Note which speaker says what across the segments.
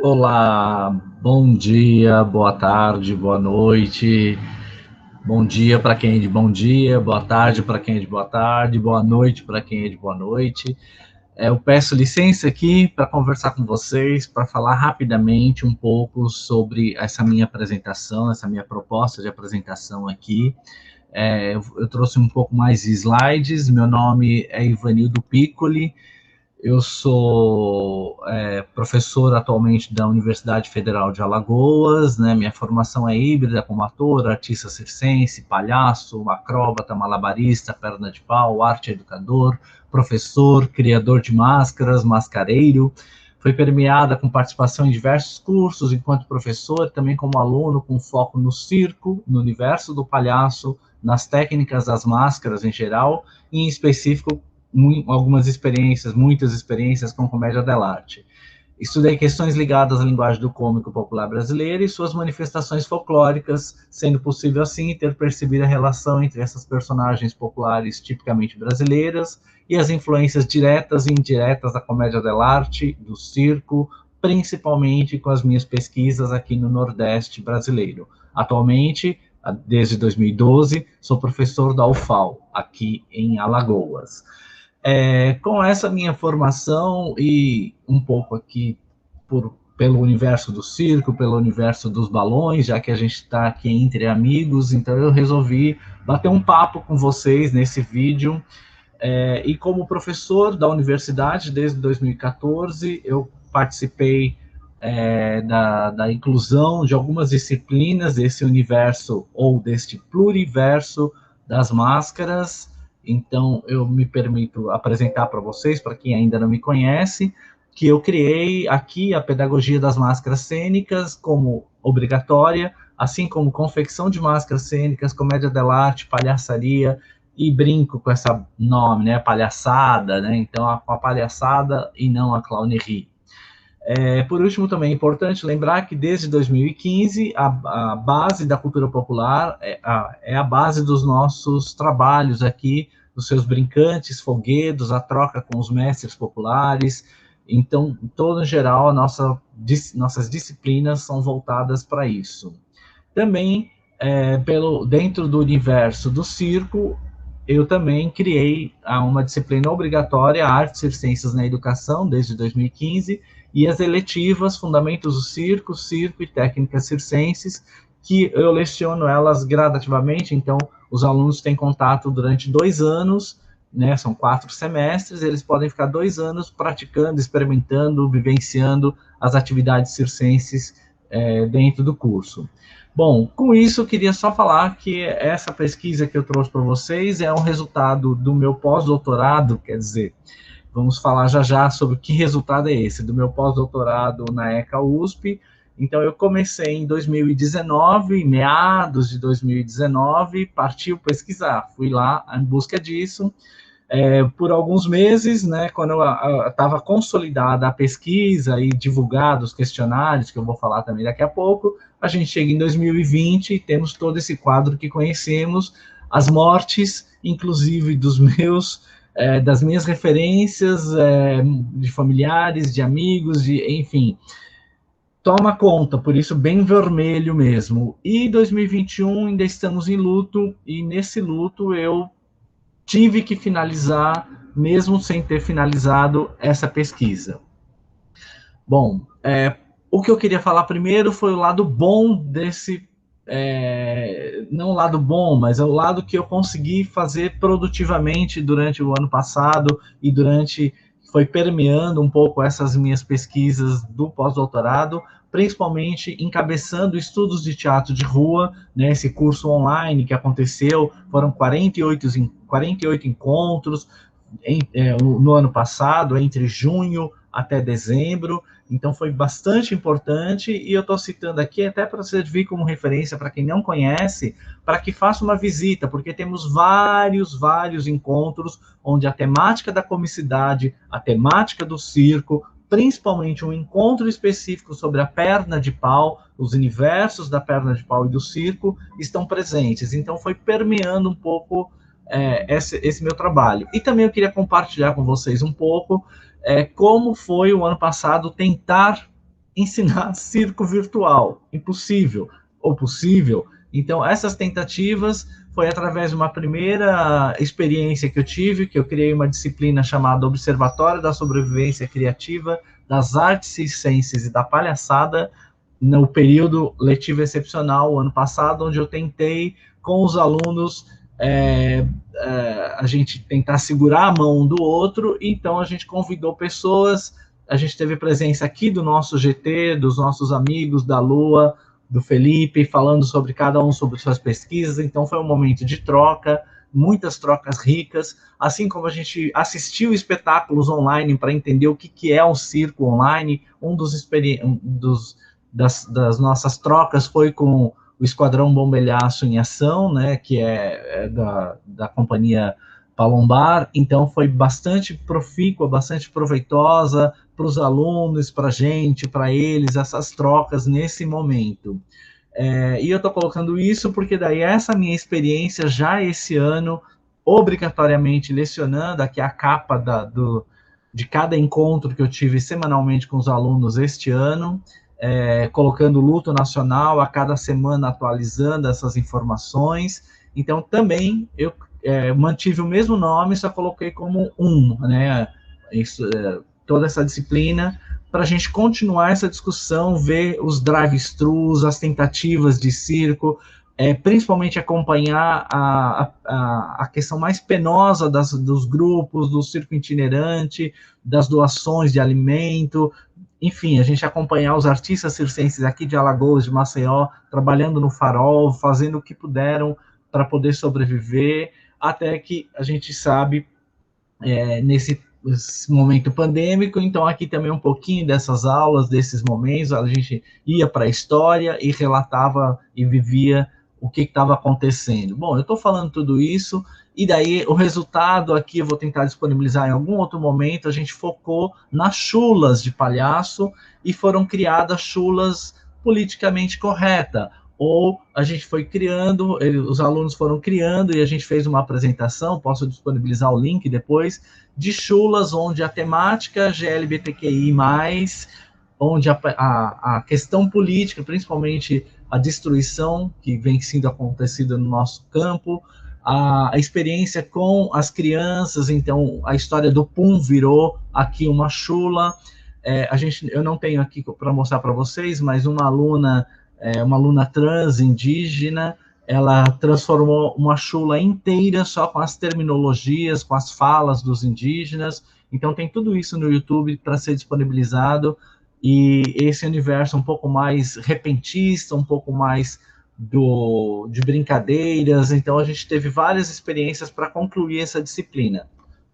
Speaker 1: Olá, bom dia, boa tarde, boa noite. Bom dia para quem é de bom dia, boa tarde para quem é de boa tarde, boa noite para quem é de boa noite. Eu peço licença aqui para conversar com vocês, para falar rapidamente um pouco sobre essa minha apresentação, essa minha proposta de apresentação aqui. Eu trouxe um pouco mais de slides. Meu nome é Ivanildo Piccoli. Eu sou professor atualmente da Universidade Federal de Alagoas, né? Minha formação é híbrida como ator, artista circense, palhaço, acróbata, malabarista, perna de pau, arte educador, professor, criador de máscaras, mascareiro. Foi premiada com participação em diversos cursos enquanto professor, também como aluno, com foco no circo, no universo do palhaço, nas técnicas das máscaras em geral, e em específico algumas experiências, muitas experiências com comédia dell'arte. Estudei questões ligadas à linguagem do cômico popular brasileiro e suas manifestações folclóricas, sendo possível assim ter percebido a relação entre essas personagens populares tipicamente brasileiras e as influências diretas e indiretas da comédia dell'arte, do circo, principalmente com as minhas pesquisas aqui no Nordeste brasileiro. Atualmente, desde 2012, sou professor da UFAL, aqui em Alagoas. Com essa minha formação e um pouco aqui pelo universo do circo, pelo universo dos balões, já que a gente está aqui entre amigos, então eu resolvi bater um papo com vocês nesse vídeo. E como professor da universidade desde 2014, eu participei da inclusão de algumas disciplinas desse universo ou deste pluriverso das máscaras. Então, eu me permito apresentar para vocês, para quem ainda não me conhece, que eu criei aqui a pedagogia das máscaras cênicas como obrigatória, assim como confecção de máscaras cênicas, comédia dell'arte, palhaçaria, e brinco com essa nome, né, palhaçada, né, então com a palhaçada e não a clownerie. Por último, também é importante lembrar que desde 2015 a base da cultura popular é a base dos nossos trabalhos aqui, dos seus brincantes, folguedos, a troca com os mestres populares. Então, em todo geral, nossas disciplinas são voltadas para isso. Também, dentro do universo do circo, eu também criei uma disciplina obrigatória, Artes e Ciências na Educação, desde 2015, e as eletivas, Fundamentos do Circo, Circo e Técnicas Circenses, que eu leciono elas gradativamente, então os alunos têm contato durante 2 anos, né, são 4 semestres, eles podem ficar 2 anos praticando, experimentando, vivenciando as atividades circenses dentro do curso. Bom, com isso, eu queria só falar que essa pesquisa que eu trouxe para vocês é um resultado do meu pós-doutorado, quer dizer, vamos falar já já sobre que resultado é esse, do meu pós-doutorado na ECA USP. Então, eu comecei em 2019, meados de 2019, partiu pesquisar, fui lá em busca disso, por alguns meses, né, quando estava consolidada a pesquisa e divulgados os questionários, que eu vou falar também daqui a pouco, a gente chega em 2020 e temos todo esse quadro que conhecemos, as mortes, inclusive das minhas referências, de familiares, de amigos, enfim, toma conta, por isso bem vermelho mesmo. E 2021 ainda estamos em luto, e nesse luto eu tive que finalizar, mesmo sem ter finalizado essa pesquisa. Bom, o que eu queria falar primeiro foi o lado bom desse, não o lado bom, mas é o lado que eu consegui fazer produtivamente durante o ano passado e foi permeando um pouco essas minhas pesquisas do pós-doutorado, principalmente encabeçando estudos de teatro de rua, né, esse curso online que aconteceu, foram 48 encontros no ano passado, entre junho até dezembro, então foi bastante importante, e eu estou citando aqui até para servir como referência para quem não conhece, para que faça uma visita, porque temos vários encontros onde a temática da comicidade, a temática do circo, principalmente um encontro específico sobre a perna de pau, os universos da perna de pau e do circo estão presentes. Então foi permeando um pouco esse meu trabalho. E também eu queria compartilhar com vocês um pouco como foi o ano passado tentar ensinar circo virtual. Impossível, ou possível. Então, essas tentativas foi através de uma primeira experiência que eu tive, que eu criei uma disciplina chamada Observatório da Sobrevivência Criativa das Artes Circenses e da Palhaçada, no período letivo excepcional, ano passado, onde eu tentei, com os alunos, a gente tentar segurar a mão um do outro, então a gente convidou pessoas, a gente teve presença aqui do nosso GT, dos nossos amigos, da Lua, do Felipe, falando sobre cada um sobre suas pesquisas, então foi um momento de troca, muitas trocas ricas, assim como a gente assistiu espetáculos online para entender o que é um circo online, das nossas trocas foi com o Esquadrão Bombelhaço em Ação, né, que é da companhia Palombar, então foi bastante profícua, bastante proveitosa para os alunos, para a gente, para eles, essas trocas nesse momento. E eu estou colocando isso porque daí essa minha experiência já esse ano, obrigatoriamente lecionando, aqui a capa de cada encontro que eu tive semanalmente com os alunos este ano, colocando luto nacional, a cada semana atualizando essas informações. Então, também eu mantive o mesmo nome, só coloquei como né? Toda essa disciplina, para a gente continuar essa discussão, ver os drive-thrus, as tentativas de circo, principalmente acompanhar a questão mais penosa dos grupos, do circo itinerante, das doações de alimento, enfim, a gente acompanhar os artistas circenses aqui de Alagoas, de Maceió, trabalhando no farol, fazendo o que puderam para poder sobreviver, até que a gente sabe, nesse momento pandêmico, então aqui também um pouquinho dessas aulas, desses momentos, a gente ia para a história e relatava e vivia o que estava acontecendo. Bom, eu estou falando tudo isso, e daí o resultado aqui eu vou tentar disponibilizar em algum outro momento, a gente focou nas chulas de palhaço, e foram criadas chulas politicamente corretas, ou a gente foi criando, os alunos foram criando, e a gente fez uma apresentação, posso disponibilizar o link depois, de chulas onde a temática GLBTQI+, onde a questão política, principalmente a destruição que vem sendo acontecida no nosso campo, a experiência com as crianças, então a história do Pum virou aqui uma chula, eu não tenho aqui para mostrar para vocês, mas uma aluna trans indígena, ela transformou uma chula inteira só com as terminologias, com as falas dos indígenas, então tem tudo isso no YouTube para ser disponibilizado, e esse universo um pouco mais repentista, um pouco mais de brincadeiras, então a gente teve várias experiências para concluir essa disciplina.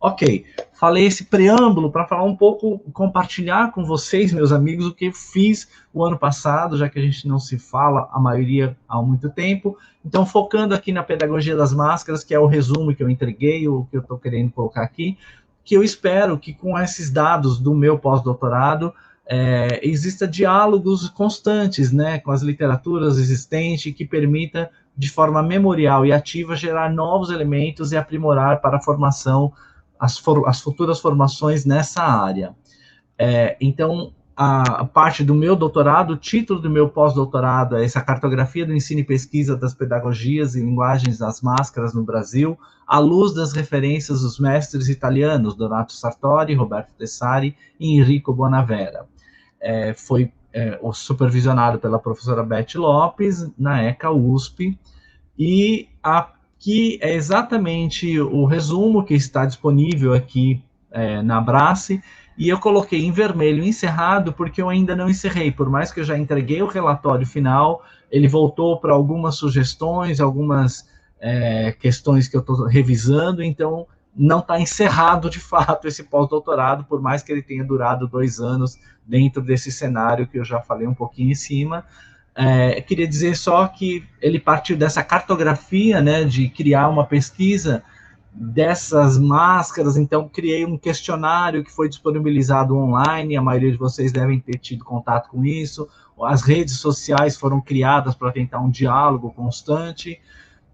Speaker 1: Ok, falei esse preâmbulo para falar um pouco, compartilhar com vocês, meus amigos, o que eu fiz o ano passado, já que a gente não se fala, a maioria, há muito tempo. Então, focando aqui na pedagogia das máscaras, que é o resumo que eu entreguei, o que eu estou querendo colocar aqui, que eu espero que com esses dados do meu pós-doutorado, exista diálogos constantes, né, com as literaturas existentes, que permita, de forma memorial e ativa, gerar novos elementos e aprimorar para a formação, as futuras formações nessa área. Então, a parte do meu doutorado, o título do meu pós-doutorado é essa cartografia do ensino e pesquisa das pedagogias e linguagens das máscaras no Brasil, à luz das referências dos mestres italianos, Donato Sartori, Roberto Tessari e Enrico Bonavera. Foi supervisionado pela professora Beth Lopes, na ECA USP, e aqui é exatamente o resumo que está disponível aqui na Abrace, e eu coloquei em vermelho encerrado, porque eu ainda não encerrei, por mais que eu já entreguei o relatório final, ele voltou para algumas sugestões, algumas questões que eu estou revisando, então não está encerrado de fato esse pós-doutorado, por mais que ele tenha durado 2 anos dentro desse cenário que eu já falei um pouquinho em cima. Queria dizer só que ele partiu dessa cartografia, né, de criar uma pesquisa dessas máscaras, então criei um questionário que foi disponibilizado online, a maioria de vocês devem ter tido contato com isso, as redes sociais foram criadas para tentar um diálogo constante,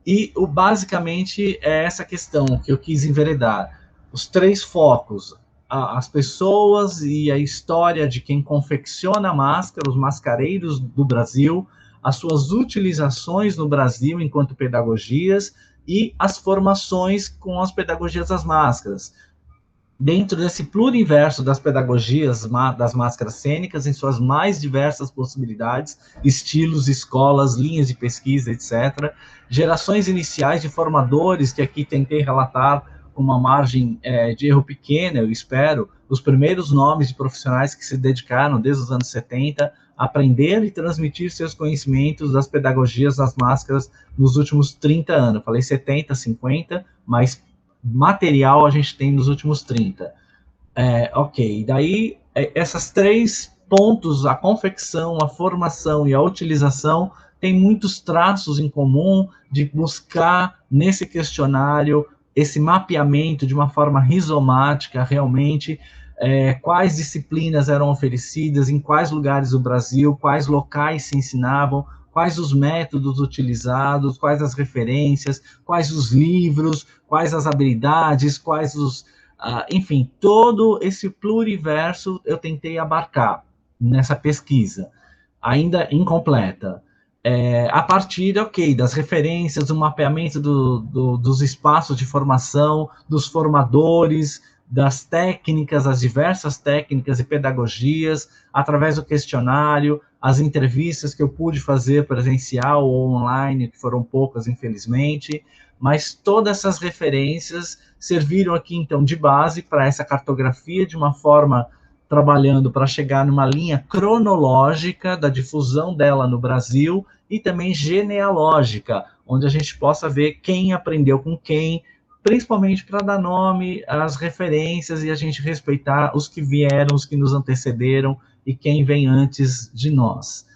Speaker 1: e basicamente é essa questão que eu quis enveredar, os 3 focos, as pessoas e a história de quem confecciona a máscara, os mascareiros do Brasil, as suas utilizações no Brasil enquanto pedagogias e as formações com as pedagogias das máscaras. Dentro desse pluriverso das pedagogias das máscaras cênicas, em suas mais diversas possibilidades, estilos, escolas, linhas de pesquisa, etc. Gerações iniciais de formadores, que aqui tentei relatar uma margem de erro pequena, eu espero, os primeiros nomes de profissionais que se dedicaram desde os anos 70 a aprender e transmitir seus conhecimentos das pedagogias das máscaras nos últimos 30 anos. Falei 70, 50, mas material a gente tem nos últimos 30. Ok, daí essas 3 pontos, a confecção, a formação e a utilização, tem muitos traços em comum de buscar nesse questionário esse mapeamento de uma forma rizomática, realmente, quais disciplinas eram oferecidas, em quais lugares do Brasil, quais locais se ensinavam, quais os métodos utilizados, quais as referências, quais os livros, quais as habilidades, quais os... enfim, todo esse pluriverso eu tentei abarcar nessa pesquisa, ainda incompleta. A partir, ok, das referências, do mapeamento dos espaços de formação, dos formadores, das técnicas, as diversas técnicas e pedagogias, através do questionário, as entrevistas que eu pude fazer presencial ou online, que foram poucas, infelizmente, mas todas essas referências serviram aqui, então, de base para essa cartografia de uma forma trabalhando para chegar numa linha cronológica da difusão dela no Brasil e também genealógica, onde a gente possa ver quem aprendeu com quem, principalmente para dar nome às referências e a gente respeitar os que vieram, os que nos antecederam e quem vem antes de nós.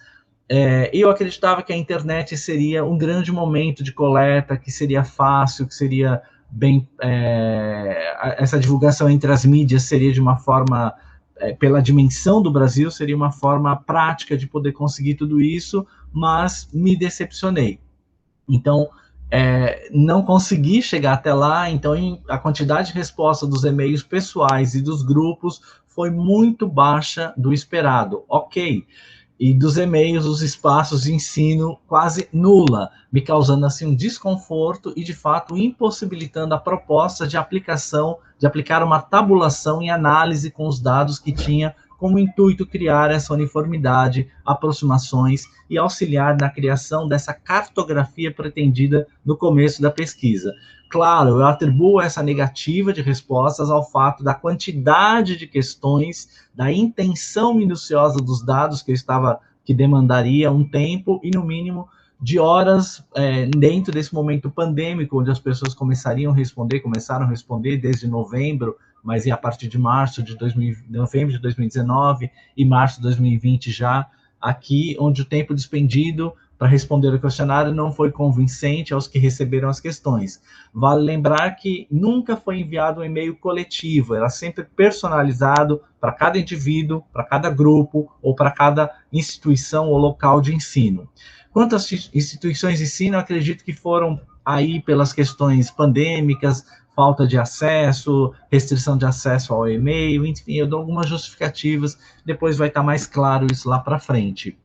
Speaker 1: Eu acreditava que a internet seria um grande momento de coleta, que seria fácil, que seria bem... essa divulgação entre as mídias seria de uma forma, pela dimensão do Brasil, seria uma forma prática de poder conseguir tudo isso, mas me decepcionei. Então, não consegui chegar até lá, então a quantidade de resposta dos e-mails pessoais e dos grupos foi muito baixa do esperado. Ok, e dos e-mails, os espaços de ensino quase nula, me causando assim um desconforto e de fato impossibilitando a proposta de aplicação, de aplicar uma tabulação e análise com os dados que tinha como intuito criar essa uniformidade, aproximações e auxiliar na criação dessa cartografia pretendida no começo da pesquisa. Claro, eu atribuo essa negativa de respostas ao fato da quantidade de questões, da intenção minuciosa dos dados que demandaria um tempo e, no mínimo, de horas dentro desse momento pandêmico, onde as pessoas começaram a responder desde novembro, mas a partir de novembro de 2019 e março de 2020 já, aqui, onde o tempo despendido para responder o questionário não foi convincente aos que receberam as questões. Vale lembrar que nunca foi enviado um e-mail coletivo, era sempre personalizado para cada indivíduo, para cada grupo ou para cada instituição ou local de ensino. Quanto às instituições de ensino, acredito que foram aí pelas questões pandêmicas, falta de acesso, restrição de acesso ao e-mail, enfim, eu dou algumas justificativas, depois vai estar mais claro isso lá para frente.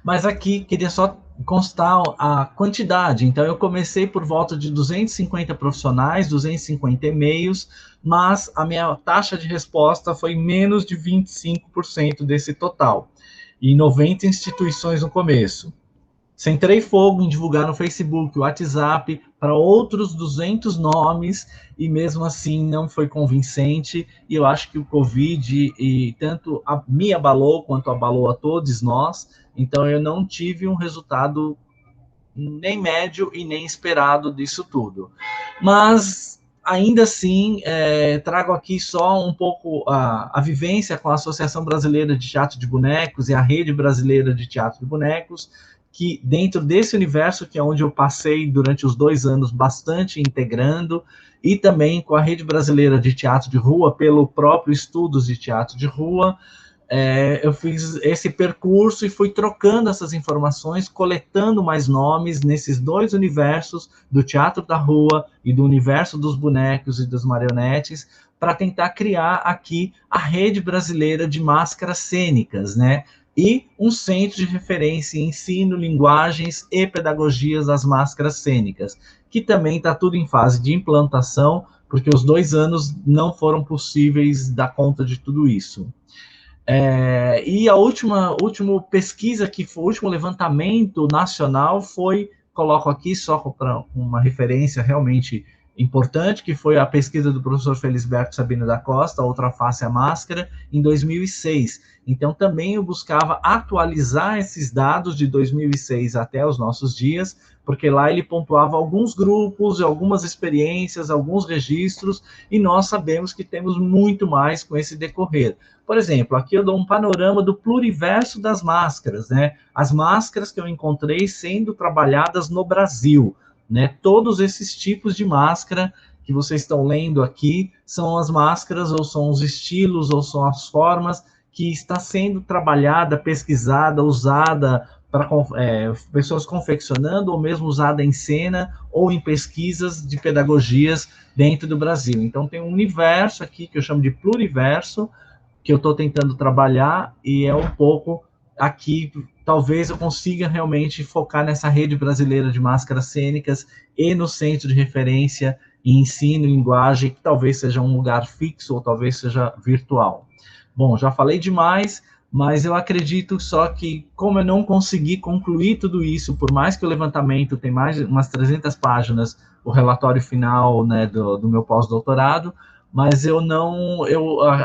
Speaker 1: Mas aqui, queria só constar a quantidade, então eu comecei por volta de 250 profissionais, 250 e-mails, mas a minha taxa de resposta foi menos de 25% desse total, e 90 instituições no começo. Centrei fogo em divulgar no Facebook, WhatsApp, para outros 200 nomes, e mesmo assim não foi convincente, e eu acho que o Covid tanto me abalou, quanto abalou a todos nós, então eu não tive um resultado nem médio e nem esperado disso tudo. Mas, ainda assim, trago aqui só um pouco a vivência com a Associação Brasileira de Teatro de Bonecos e a Rede Brasileira de Teatro de Bonecos, que dentro desse universo, que é onde eu passei durante os 2 anos bastante integrando, e também com a Rede Brasileira de Teatro de Rua, pelo próprio Estudos de Teatro de Rua, eu fiz esse percurso e fui trocando essas informações, coletando mais nomes nesses 2 universos, do teatro da rua e do universo dos bonecos e das marionetes, para tentar criar aqui a Rede Brasileira de Máscaras Cênicas, né? E um centro de referência em ensino, linguagens e pedagogias das máscaras cênicas, que também está tudo em fase de implantação, porque os 2 anos não foram possíveis dar conta de tudo isso. E a última pesquisa, que foi o último levantamento nacional, coloco aqui só para uma referência realmente importante, que foi a pesquisa do professor Felisberto Sabino da Costa, Outra Face à Máscara, em 2006. Então, também eu buscava atualizar esses dados de 2006 até os nossos dias, porque lá ele pontuava alguns grupos, algumas experiências, alguns registros, e nós sabemos que temos muito mais com esse decorrer. Por exemplo, aqui eu dou um panorama do pluriverso das máscaras, né? As máscaras que eu encontrei sendo trabalhadas no Brasil, né? Todos esses tipos de máscara que vocês estão lendo aqui são as máscaras, ou são os estilos, ou são as formas que está sendo trabalhada, pesquisada, usada para pessoas confeccionando, ou mesmo usada em cena, ou em pesquisas de pedagogias dentro do Brasil. Então, tem um universo aqui que eu chamo de pluriverso, que eu estou tentando trabalhar, e é um pouco aqui, talvez eu consiga realmente focar nessa rede brasileira de máscaras cênicas e no centro de referência em ensino e linguagem, que talvez seja um lugar fixo ou talvez seja virtual. Bom, já falei demais, mas eu acredito só que, como eu não consegui concluir tudo isso, por mais que o levantamento tem mais de umas 300 páginas, o relatório final, né, do meu pós-doutorado, mas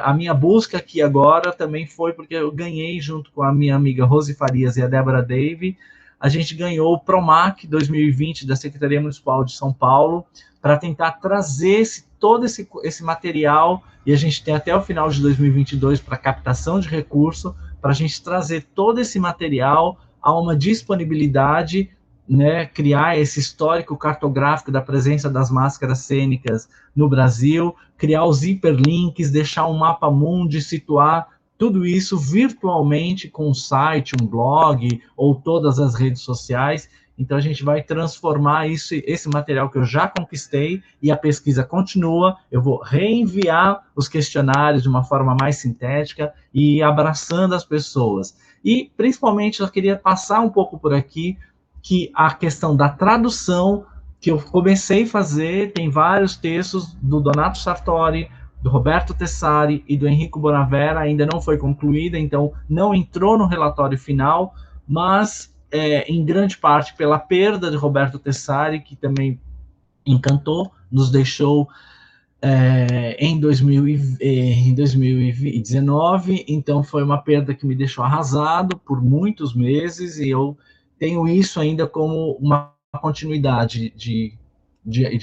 Speaker 1: a minha busca aqui agora também foi porque eu ganhei, junto com a minha amiga Rose Farias e a Débora Davy, a gente ganhou o PROMAC 2020 da Secretaria Municipal de São Paulo, para tentar trazer todo esse material, e a gente tem até o final de 2022 para captação de recurso, para a gente trazer todo esse material a uma disponibilidade, né, criar esse histórico cartográfico da presença das máscaras cênicas no Brasil, criar os hiperlinks, deixar um mapa mundi, situar tudo isso virtualmente com um site, um blog ou todas as redes sociais. Então, a gente vai transformar esse material que eu já conquistei, e a pesquisa continua. Eu vou reenviar os questionários de uma forma mais sintética e abraçando as pessoas. E, principalmente, eu queria passar um pouco por aqui que a questão da tradução, que eu comecei a fazer, tem vários textos do Donato Sartori, do Roberto Tessari e do Enrico Bonavera, ainda não foi concluída, então não entrou no relatório final, mas em grande parte pela perda de Roberto Tessari, que também encantou, nos deixou em 2019, então foi uma perda que me deixou arrasado por muitos meses, e eu tenho isso ainda como uma continuidade de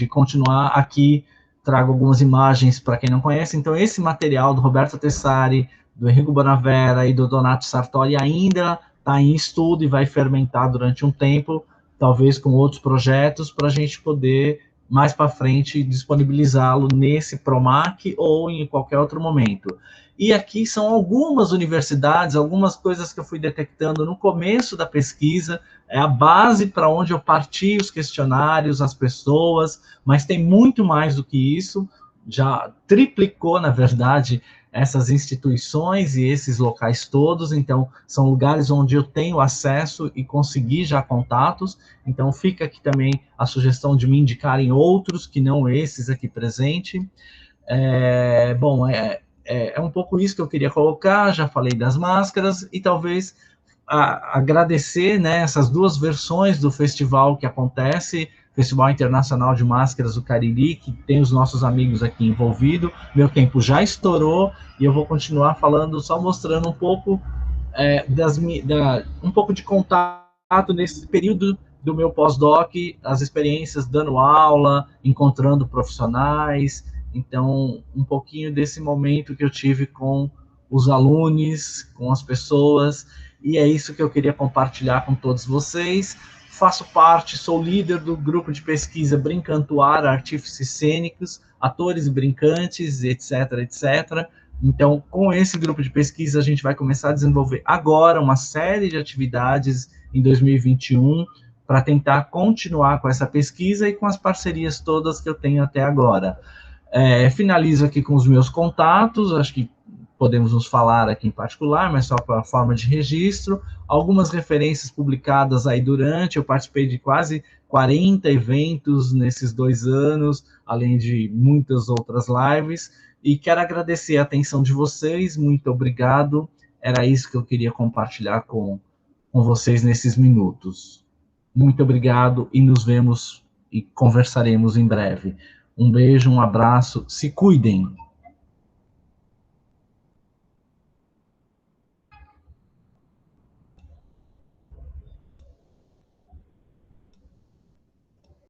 Speaker 1: continuar aqui. Trago algumas imagens para quem não conhece. Então, esse material do Roberto Tessari, do Enrico Bonavera e do Donato Sartori ainda está em estudo e vai fermentar durante um tempo, talvez com outros projetos, para a gente poder, mais para frente, disponibilizá-lo nesse PROMAC ou em qualquer outro momento. E aqui são algumas universidades, algumas coisas que eu fui detectando no começo da pesquisa, é a base para onde eu parti os questionários, as pessoas, mas tem muito mais do que isso, já triplicou, na verdade, essas instituições e esses locais todos, então são lugares onde eu tenho acesso e consegui já contatos, então fica aqui também a sugestão de me indicarem outros que não esses aqui presentes. É um pouco isso que eu queria colocar, já falei das máscaras, e talvez agradecer, né, essas 2 versões do festival que acontece, Festival Internacional de Máscaras do Cariri, que tem os nossos amigos aqui envolvidos. Meu tempo já estourou, e eu vou continuar falando, só mostrando um pouco, um pouco de contato nesse período do meu pós-doc, as experiências dando aula, encontrando profissionais. Então, um pouquinho desse momento que eu tive com os alunos, com as pessoas, e é isso que eu queria compartilhar com todos vocês. Faço parte, sou líder do grupo de pesquisa Brincantuar, Artífices Cênicos, Atores e Brincantes, etc, etc. Então, com esse grupo de pesquisa, a gente vai começar a desenvolver agora uma série de atividades em 2021, para tentar continuar com essa pesquisa e com as parcerias todas que eu tenho até agora. Finalizo aqui com os meus contatos, acho que podemos nos falar aqui em particular, mas só para a forma de registro. Algumas referências publicadas aí durante, eu participei de quase 40 eventos nesses 2 anos, além de muitas outras lives, e quero agradecer a atenção de vocês, muito obrigado, era isso que eu queria compartilhar com vocês nesses minutos. Muito obrigado e nos vemos e conversaremos em breve. Um beijo, um abraço, se cuidem.